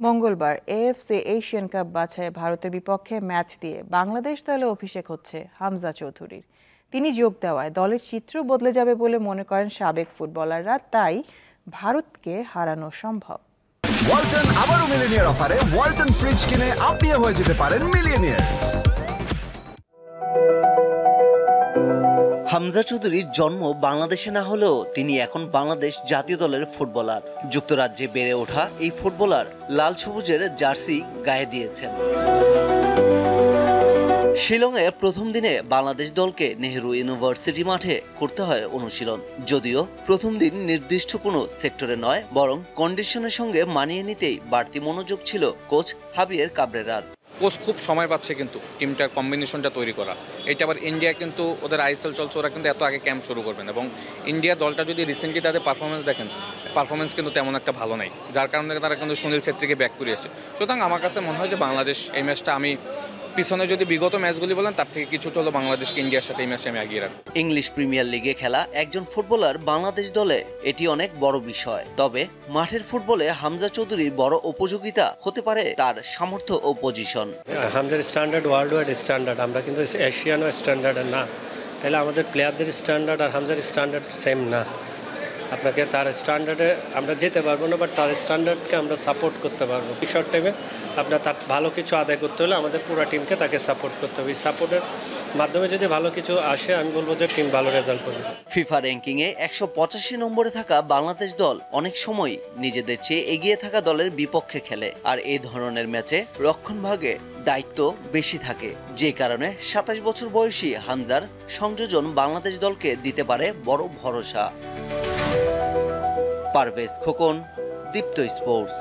মঙ্গলবার AFC Asian cup বাছাইয়ে ভারতের বিপক্ষে ম্যাচ দিয়ে বাংলাদেশ দলে অভিষেক হচ্ছে হামজা চৌধুরীর। তিনি যোগ দেওয়ায় দলের চিত্র বদলে যাবে বলে মনে করেন সাবেক ফুটবলাররা, তাই ভারতকে হারানো সম্ভব। ওয়ালটন আবারও মিলিয়নিয়ার অফারে ওয়ালটন ফ্রিজ কিনে আপনিও হয়ে যেতে পারেন মিলিয়নিয়ার। হামজা চৌধুরীর জন্ম বাংলাদেশে না হলেও তিনি এখন বাংলাদেশ জাতীয় দলের ফুটবলার। যুক্তরাজ্যে বেড়ে ওঠা এই ফুটবলার লাল সবুজের জার্সি গায়ে দিয়েছেন। শিলংয়ে প্রথম দিনে বাংলাদেশ দলকে নেহেরু ইউনিভার্সিটি মাঠে করতে হয় অনুশীলন। যদিও প্রথম দিন নির্দিষ্ট কোনো সেক্টরে নয়, বরং কন্ডিশনের সঙ্গে মানিয়ে নিতেই বাড়তি মনোযোগ ছিল কোচ হাবিয়ের কাবরেরার। কোচ খুব সময় পাচ্ছে কিন্তু টিমটার কম্বিনেশনটা তৈরি করা। এটা আবার ইন্ডিয়া কিন্তু ওদের আইএসএল চলছে, ওরা কিন্তু এত আগে ক্যাম্প শুরু করবেন, এবং ইন্ডিয়া দলটা যদি রিসেন্টলি তাদের পারফরমেন্স দেখেন, পারফরমেন্স কিন্তু তেমন একটা ভালো নাই, যার কারণে তারা কিন্তু সুনীল ছেত্রীকে ব্যাক করে আসে। সুতরাং আমার কাছে মনে হয় যে বাংলাদেশ এই ম্যাচটা, আমি পিছনে যদি বিগত ম্যাচগুলি বলেন তার থেকে কিছুটা হলো বাংলাদেশকে ইন্ডিয়ার সাথে এই ম্যাচটা আমি এগিয়ে রাখবো। ইংলিশ প্রিমিয়ার লিগে খেলা একজন ফুটবলার বাংলাদেশ দলে এটি অনেক বড় বিষয়। তবে মাঠের ফুটবলে হামজা চৌধুরীর বড় উপযোগিতা হতে পারে তার সামর্থ্য ও পজিশন। হামজার স্ট্যান্ডার্ড ওয়ার্ল্ড ওয়াইড স্ট্যান্ডার্ড, আমরা কিন্তু এশিয়ানও স্ট্যান্ডার্ডের না, তাহলে আমাদের প্লেয়ারদের স্ট্যান্ডার্ড আর হামজার স্ট্যান্ডার্ড সেম না। আপনাকে তার স্ট্যান্ডার্ডে আমরা যেতে পারবো না, বাট তার স্ট্যান্ডার্ডকে আমরা সাপোর্ট করতে পারবো। শর্ট টাইমে আপনার তার ভালো কিছু আদায় করতে হলে আমাদের পুরো টিমকে তাকে সাপোর্ট করতে হবে। এই সাপোর্টের মাধ্যমে যদি ভালো কিছু আসে, আমি বলবো যে টিম ভালো রেজাল্ট করবে। ফিফা র্যাঙ্কিংয়ে 185 নম্বরে থাকা বাংলাদেশ দল অনেক সময় নিজেদের চেয়ে এগিয়ে থাকা দলের বিপক্ষে খেলে, আর এই ধরনের ম্যাচে রক্ষণভাগে দায়িত্ব বেশি থাকে, যে কারণে 27 বছর বয়সী হামজার সংযোজন বাংলাদেশ দলকে দিতে পারে বড় ভরসা। পারভেজ খোকন, দীপ্ত স্পোর্টস।